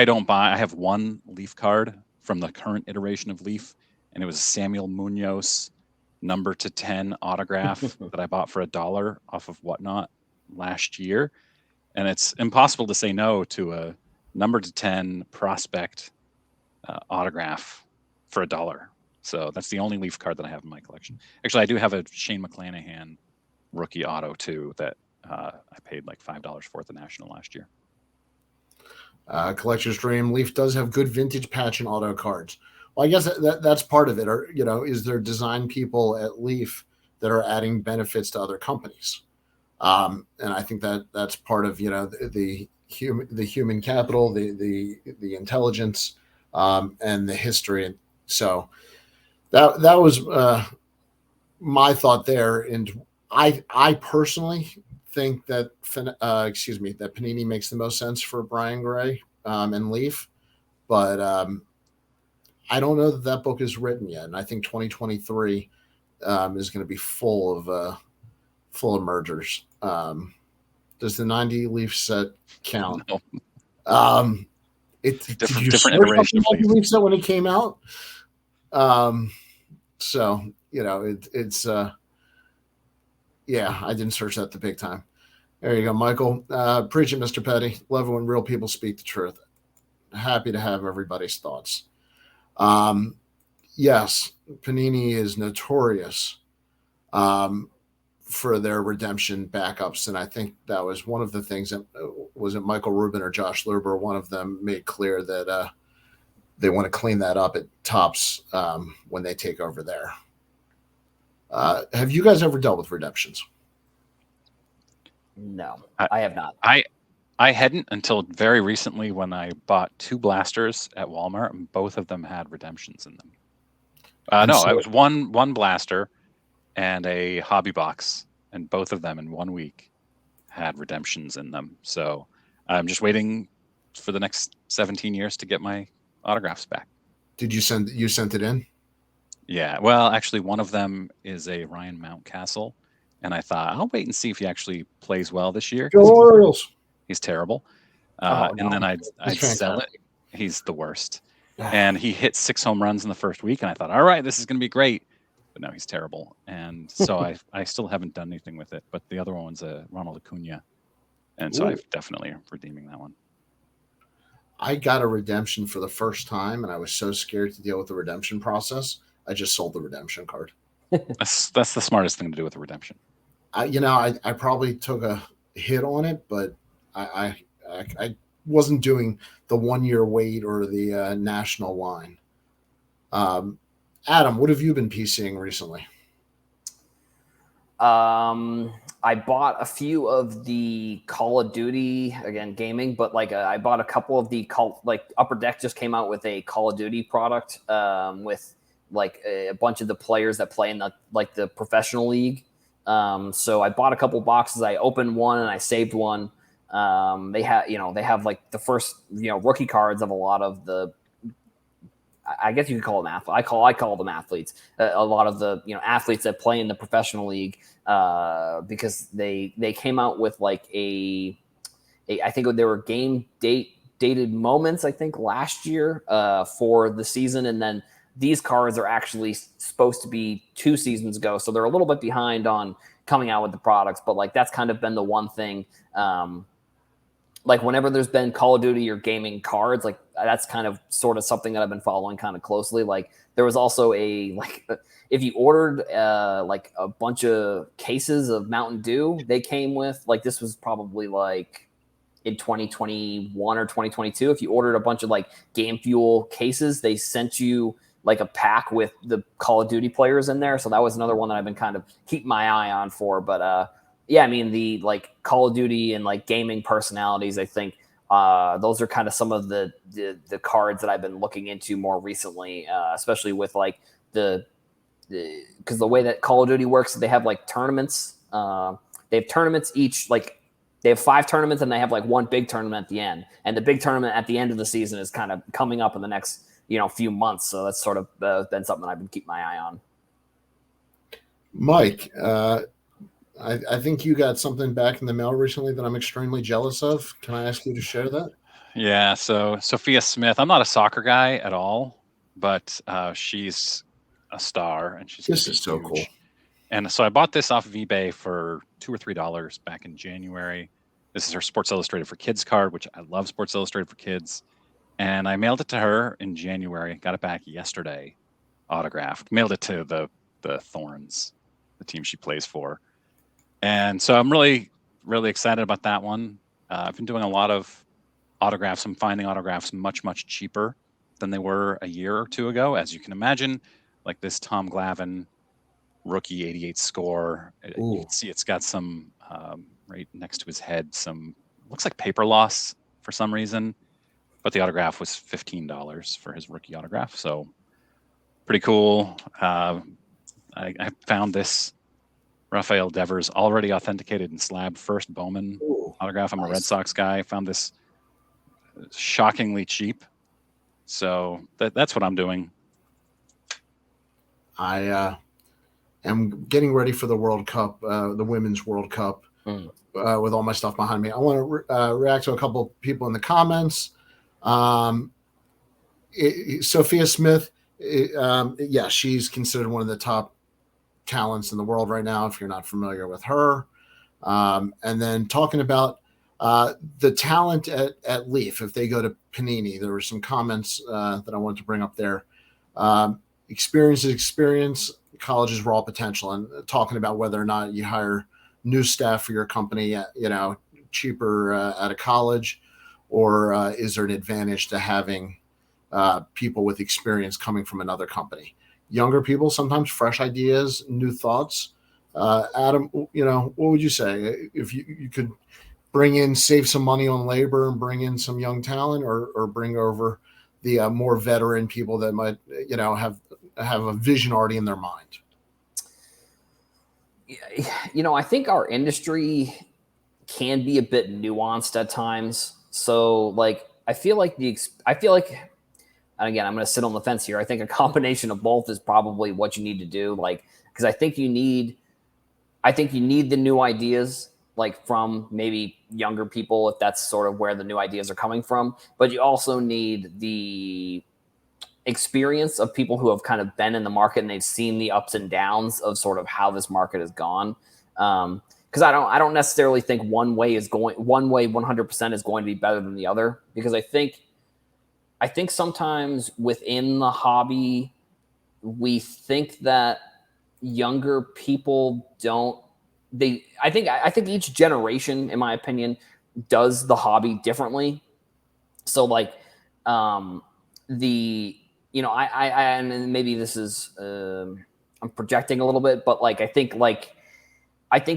don't buy. I have one Leaf card from the current iteration of Leaf, and it was a Samuel Munoz number to 10 autograph that I bought for $1 off of Whatnot last year. And it's impossible to say no to a number to 10 prospect autograph for $1. So that's the only Leaf card that I have in my collection. Actually, I do have a Shane McClanahan rookie auto too that I paid like $5 for at the National last year. Collector's Dream. Leaf does have good vintage patch and auto cards. Well, I guess that's part of it. Or is there design people at Leaf that are adding benefits to other companies? And I think that's part of the human capital, the intelligence, and the history. And so that was my thought there. And I personally think that that Panini makes the most sense for Brian Gray and Leaf, but I don't know that book is written yet, and I think 2023 is going to be full of mergers. Does the 90 Leaf set count? No. Different iteration of Leaf set when it came out. So it's yeah, I didn't search that the big time. There you go, Michael. Preach it, Mr. Petty. Love it when real people speak the truth. Happy to have everybody's thoughts. Yes, Panini is notorious for their redemption backups, and I think that was one of the things that was it Michael Rubin or Josh Luber. One of them made clear that they want to clean that up at Topps when they take over there. Have you guys ever dealt with redemptions? No, I have not. I hadn't until very recently when I bought 2 blasters at Walmart, and both of them had redemptions in them. It was one blaster and a hobby box, and both of them in 1 week had redemptions in them. So I'm just waiting for the next 17 years to get my autographs back. Did you sent it in? Yeah, well, actually, one of them is a Ryan Mountcastle, and I thought I'll wait and see if he actually plays well this year. Go Orioles! He's terrible, no. and then I'd sell it. He's the worst, and he hit 6 home runs in the first week, and I thought, all right, this is going to be great. But no, he's terrible, and so I still haven't done anything with it. But the other one's a Ronald Acuna, and so I'm definitely redeeming that one. I got a redemption for the first time, and I was so scared to deal with the redemption process. I just sold the redemption card. That's the smartest thing to do with a redemption. I probably took a hit on it, but I wasn't doing the 1 year wait or the national line. Adam, what have you been PCing recently? I bought a few of the Call of Duty, again, gaming, but I bought a couple of the Upper Deck just came out with a Call of Duty product with a bunch of the players that play in the professional league. So I bought a couple boxes. I opened one and I saved one. They have the first rookie cards of a lot of the, I guess you could call them athletes. I call them athletes. A lot of the athletes that play in the professional league because they came out with I think they were game dated moments. I think last year for the season, and then these cards are actually supposed to be 2 seasons ago, so they're a little bit behind on coming out with the products. But that's kind of been the one thing. Whenever there's been Call of Duty or gaming cards, that's kind of sort of something that I've been following kind of closely. There was also if you ordered a bunch of cases of Mountain Dew, they came with this was probably in 2021 or 2022. If you ordered a bunch of Game Fuel cases, they sent you a pack with the Call of Duty players in there. So that was another one that I've been kind of keeping my eye on for. But yeah, I mean, the like Call of Duty and like gaming personalities, I think those are kind of some of the cards that I've been looking into more recently, especially with like because the way that Call of Duty works, they have like tournaments. They have tournaments each, like they have 5 tournaments, and they have like one big tournament at the end. And the big tournament at the end of the season is kind of coming up in the next few months. So that's sort of been something I've been keeping my eye on. Mike, I think you got something back in the mail recently that I'm extremely jealous of. Can I ask you to share that? Yeah. So Sophia Smith, I'm not a soccer guy at all, but she's a star and she's going This to be is so huge. cool. And so I bought this off of eBay for $2 or $3 back in January. This is her Sports Illustrated for Kids card, which I love Sports Illustrated for Kids. And I mailed it to her in January. Got it back yesterday, autographed. Mailed it to the Thorns, the team she plays for. And so I'm really, really excited about that one. I've been doing a lot of autographs. I'm finding autographs much, much cheaper than they were a year or two ago, as you can imagine. Like this Tom Glavine rookie 88 score. You can see it's got some right next to his head, some looks like paper loss for some reason, but the autograph was $15 for his rookie autograph. So pretty cool. I found this Rafael Devers already authenticated and slabbed first Bowman autograph. I'm a Red Sox guy. I found this shockingly cheap. So that's what I'm doing. I am getting ready for the World Cup, the Women's World Cup, with all my stuff behind me. I want to react to a couple of people in the comments. Sophia Smith, yeah, she's considered one of the top talents in the world right now, if you're not familiar with her. And then talking about the talent at Leaf, if they go to Panini, there were some comments that I wanted to bring up there. Experience is experience, college is raw potential, and talking about whether or not you hire new staff for your company, cheaper out of college, or is there an advantage to having people with experience coming from another company? Younger people, sometimes fresh ideas, new thoughts. Adam, what would you say if you could save some money on labor and bring in some young talent, or bring over the more veteran people that might, have a vision already in their mind? I think our industry can be a bit nuanced at times. So like, I feel like, and again, I'm going to sit on the fence here. I think a combination of both is probably what you need to do. Like, because I think you need the new ideas, like from maybe younger people, if that's sort of where the new ideas are coming from. But you also need the experience of people who have kind of been in the market and they've seen the ups and downs of sort of how this market has gone. Because I don't necessarily think one way 100% is going to be better than the other. Because I think sometimes within the hobby, we think that younger people don't. I think each generation, in my opinion, does the hobby differently. So like, and maybe this is I'm projecting a little bit, but like I think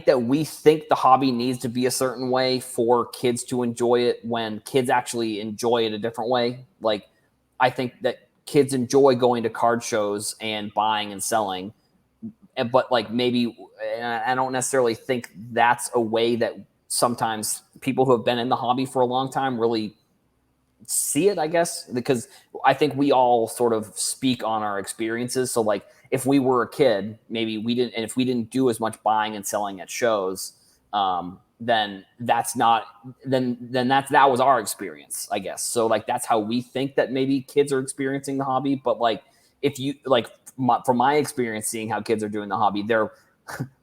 that we think the hobby needs to be a certain way for kids to enjoy it, when kids actually enjoy it a different way. Like, I think that kids enjoy going to card shows and buying and selling, but like maybe I don't necessarily think that's a way that sometimes people who have been in the hobby for a long time really see it, I guess, because I think we all sort of speak on our experiences. So like, if we were a kid, maybe we didn't, and if we didn't do as much buying and selling at shows, then that was our experience, I guess. So like, that's how we think that maybe kids are experiencing the hobby. But like, if you like, from my experience, seeing how kids are doing the hobby,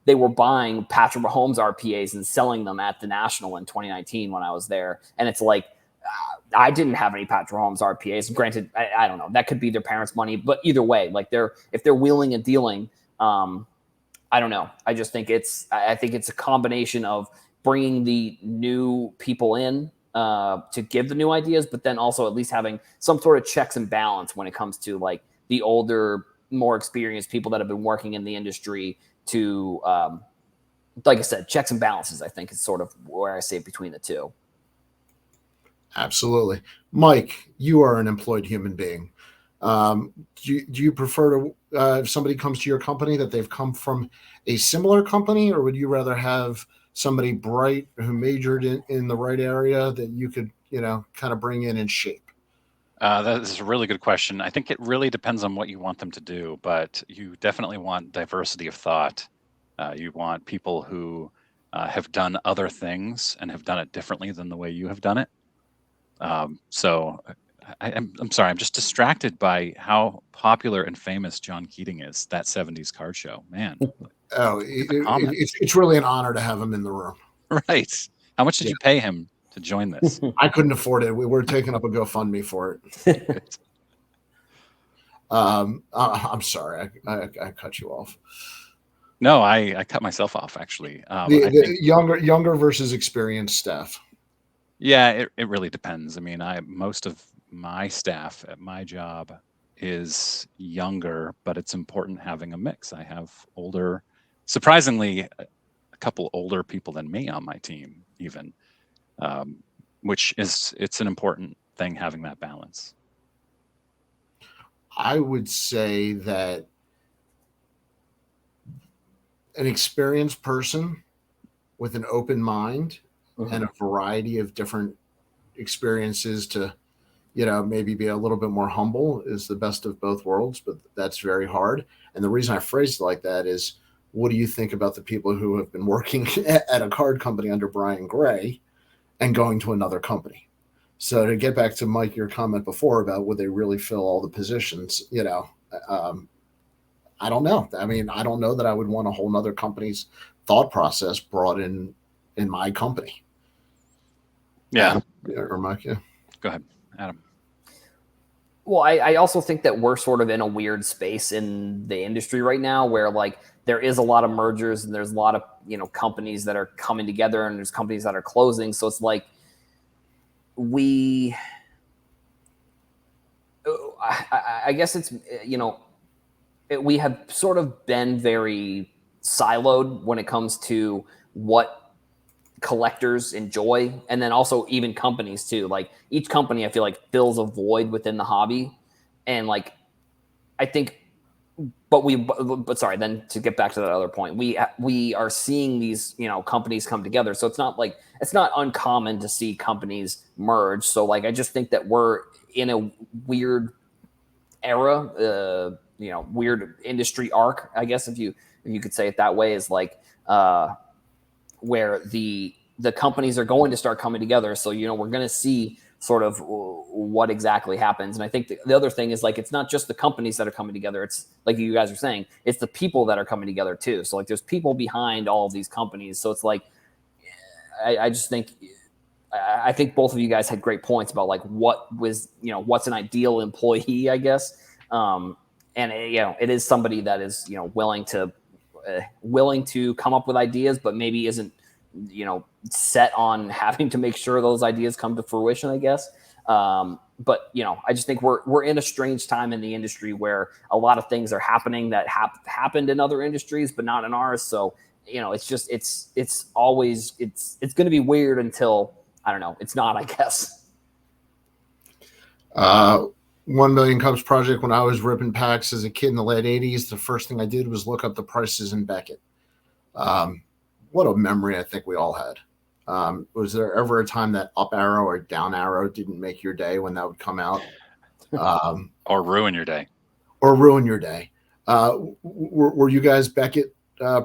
they were buying Patrick Mahomes RPAs and selling them at the National in 2019 when I was there. And it's like, I didn't have any Patrick Mahomes RPAs. Granted, I don't know. That could be their parents' money, but either way, like if they're wheeling and dealing, I don't know. I just think I think it's a combination of bringing the new people in to give the new ideas, but then also at least having some sort of checks and balance when it comes to like the older, more experienced people that have been working in the industry to like I said, checks and balances, I think, is sort of where I say between the two. Absolutely. Mike, you are an employed human being. Do you prefer to, if somebody comes to your company, that they've come from a similar company, or would you rather have somebody bright who majored in the right area that you could, kind of bring in and shape? That is a really good question. I think it really depends on what you want them to do, but you definitely want diversity of thought. You want people who have done other things and have done it differently than the way you have done it. So I'm sorry, I'm just distracted by how popular and famous John Keating is. That '70s card show, man. Oh, Look at the comments. it's really an honor to have him in the room. Right. How much did Yeah. you pay him to join this? I couldn't afford it. We were taking up a GoFundMe for it. I'm sorry, I cut you off. No, I cut myself off actually. The I think, younger versus experienced staff. yeah, it really depends. I mean, most of my staff at my job is younger, but it's important having a mix. I have older, surprisingly, a couple older people than me on my team, even, which it's an important thing having that balance. I would say that an experienced person with an open mind and a variety of different experiences to, maybe be a little bit more humble is the best of both worlds, but that's very hard. And the reason I phrased it like that is, what do you think about the people who have been working at a card company under Brian Gray and going to another company? So to get back to Mike, your comment before about would they really fill all the positions, I don't know. I mean, I don't know that I would want a whole nother company's thought process brought in my company. Yeah. Adam, or Mike, yeah. Go ahead, Adam. Well, I also think that we're sort of in a weird space in the industry right now where like there is a lot of mergers and there's a lot of, companies that are coming together and there's companies that are closing. So it's like I guess it's, we have sort of been very siloed when it comes to what collectors enjoy, and then also even companies too. Like each company I feel like fills a void within the hobby, and like I think but sorry, then to get back to that other point, we are seeing these companies come together, so it's not uncommon to see companies merge. So like I just think that we're in a weird era, weird industry arc, I guess if you could say it that way, is like where the companies are going to start coming together. So we're going to see sort of what exactly happens. And I think the other thing is like it's not just the companies that are coming together. It's like you guys are saying, it's the people that are coming together too. So like there's people behind all of these companies. So it's like I just think I think both of you guys had great points about like what was what's an ideal employee, I guess. And it is somebody that is willing to come up with ideas, but maybe isn't set on having to make sure those ideas come to fruition, I guess. But I just think we're in a strange time in the industry where a lot of things are happening that happened in other industries, but not in ours. So it's just it's always going to be weird until I don't know. It's not, I guess. 1 Million Cups Project. When I was ripping packs as a kid in the late '80s, the first thing I did was look up the prices in Beckett. What a memory I think we all had. Was there ever a time that up arrow or down arrow didn't make your day when that would come out? Or ruin your day. Or ruin your day. Were you guys Beckett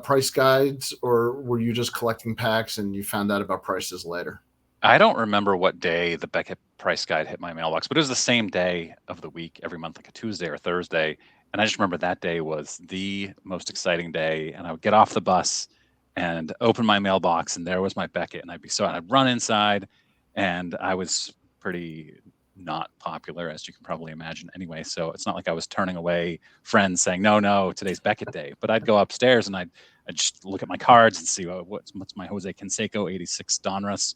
price guides, or were you just collecting packs and you found out about prices later? I don't remember what day the Beckett price guide hit my mailbox, but it was the same day of the week every month, like a Tuesday or Thursday. And I just remember that day was the most exciting day. And I would get off the bus and open my mailbox, and there was my Beckett. And I'd run inside, and I was pretty not popular, as you can probably imagine anyway. So it's not like I was turning away friends saying, no, today's Beckett day. But I'd go upstairs and I'd just look at my cards and see what's my Jose Canseco 86 Donruss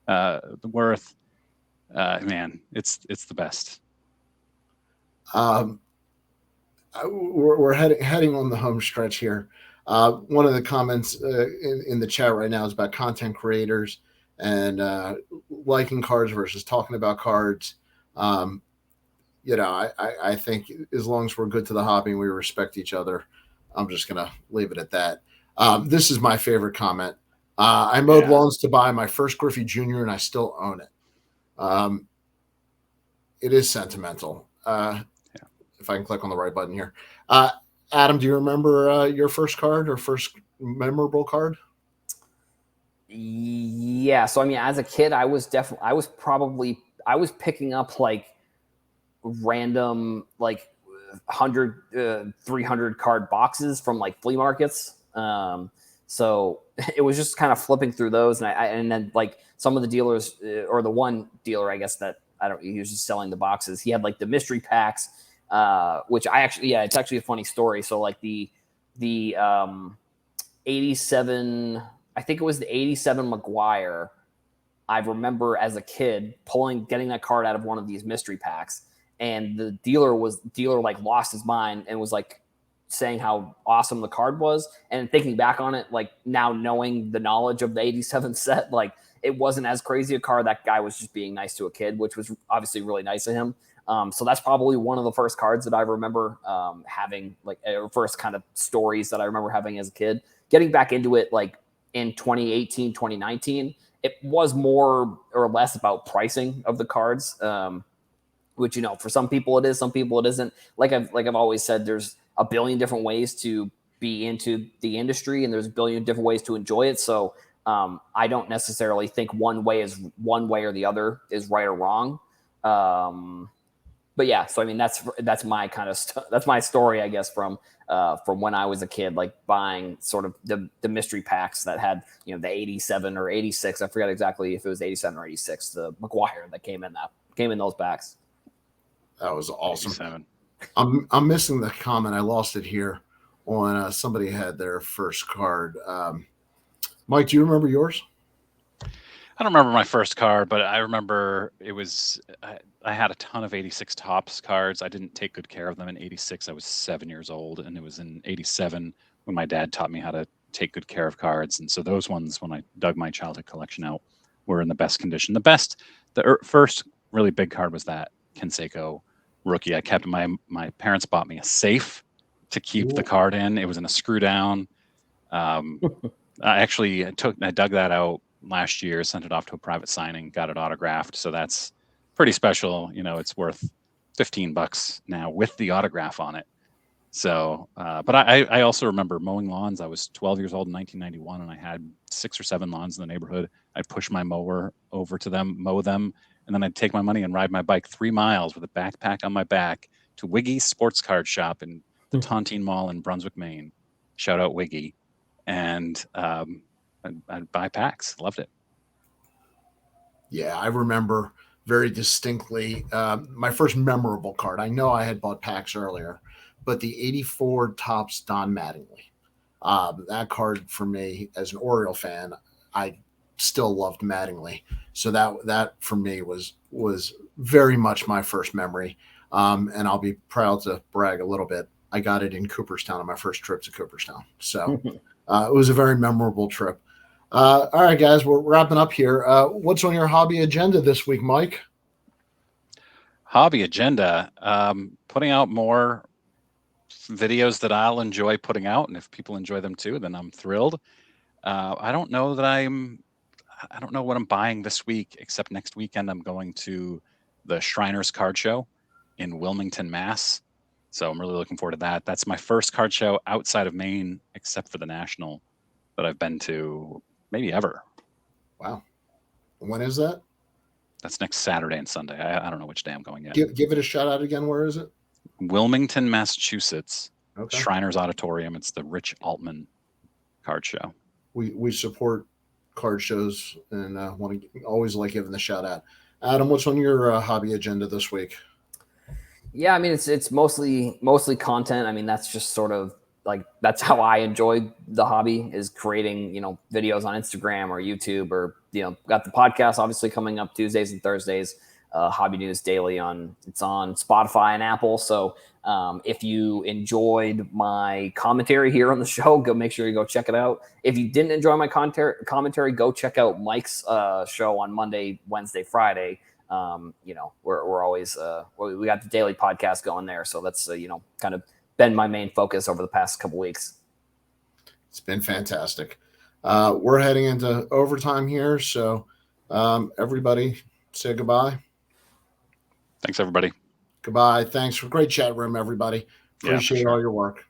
the worth. Man, it's the best. We're heading on the home stretch here. One of the comments in the chat right now is about content creators and liking cards versus talking about cards. I think as long as we're good to the hobby and we respect each other, I'm just going to leave it at that. This is my favorite comment. I mowed lawns to buy my first Griffey Jr. and I still own it. It is sentimental. If I can click on the right button here. Adam, do you remember your first card or first memorable card? Yeah. So, I mean, as a kid, I was picking up like random, like 100, 300 card boxes from like flea markets. So it was just kind of flipping through those. And then like some of the dealers or the one dealer, I guess that he was just selling the boxes. He had like the mystery packs, which it's actually a funny story. So like the 87, I think it was the 87 McGuire. I remember as a kid getting that card out of one of these mystery packs, and the dealer like lost his mind and was like saying how awesome the card was. And thinking back on it, like now knowing the knowledge of the 87 set, like it wasn't as crazy a card. That guy was just being nice to a kid, which was obviously really nice of him. So that's probably one of the first cards that I remember having, like first kind of stories that I remember having as a kid. Getting back into it like in 2018, 2019, it was more or less about pricing of the cards, which, for some people it is, some people it isn't. Like I've always said, there's a billion different ways to be into the industry, and there's a billion different ways to enjoy it. So I don't necessarily think one way or the other is right or wrong. But yeah, so I mean that's my kind of that's my story, I guess, from when I was a kid, like buying sort of the mystery packs that had the 87 or 86. I forget exactly if it was 87 or 86. The McGuire that came in those packs. That was awesome. 87. I'm missing the comment. I lost it here on somebody had their first card. Mike, do you remember yours? I don't remember my first card, but I remember it was I had a ton of 86 Topps cards. I didn't take good care of them in 86. I was 7 years old, and it was in 87 when my dad taught me how to take good care of cards. And so those ones, when I dug my childhood collection out, were in the best condition. The first really big card was that Canseco rookie. I kept my parents bought me a safe to keep the card in. It was in a screw down. I dug that out last year, sent it off to a private signing, got it autographed. So that's pretty special. It's worth $15 now with the autograph on it. So, but I also remember mowing lawns. I was 12 years old in 1991, and I had 6 or 7 lawns in the neighborhood. I'd push my mower over to them, mow them, and then I'd take my money and ride my bike 3 miles with a backpack on my back to Wiggy's Sports Card Shop in the Tontine Mall in Brunswick, Maine. Shout out Wiggy. And I'd buy packs. Loved it. Yeah, I remember very distinctly my first memorable card. I know I had bought packs earlier, but the 84 Topps Don Mattingly. That card for me, as an Oriole fan, I still loved Mattingly. So that for me was very much my first memory. And I'll be proud to brag a little bit. I got it in Cooperstown on my first trip to Cooperstown. So it was a very memorable trip. All right, guys, we're wrapping up here. What's on your hobby agenda this week, Mike? Hobby agenda, putting out more videos that I'll enjoy putting out, and if people enjoy them too, then I'm thrilled. I don't know what I'm buying this week, except next weekend I'm going to the Shriners Card Show in Wilmington, Mass. So I'm really looking forward to that. That's my first card show outside of Maine, except for the National, that I've been to maybe ever. Wow. When is that? That's next Saturday and Sunday. I don't know which day I'm going yet. Give it a shout out again. Where is it? Wilmington, Massachusetts. Okay. Shriners Auditorium. It's the Rich Altman card show. We support card shows and want to always like giving the shout out. Adam, what's on your hobby agenda this week? Yeah, I mean it's mostly content. I mean that's just sort of like that's how I enjoy the hobby, is creating videos on Instagram or YouTube, or got the podcast obviously coming up Tuesdays and Thursdays. Hobby News Daily it's on Spotify and Apple. So If you enjoyed my commentary here on the show, go make sure you go check it out. If you didn't enjoy my commentary, go check out Mike's show on Monday, Wednesday, Friday. We're always we got the daily podcast going there, so that's kind of been my main focus over the past couple weeks. It's been fantastic. We're heading into overtime here, so everybody say goodbye. Thanks, everybody. Goodbye. Thanks for great chat room, everybody. Appreciate all your work.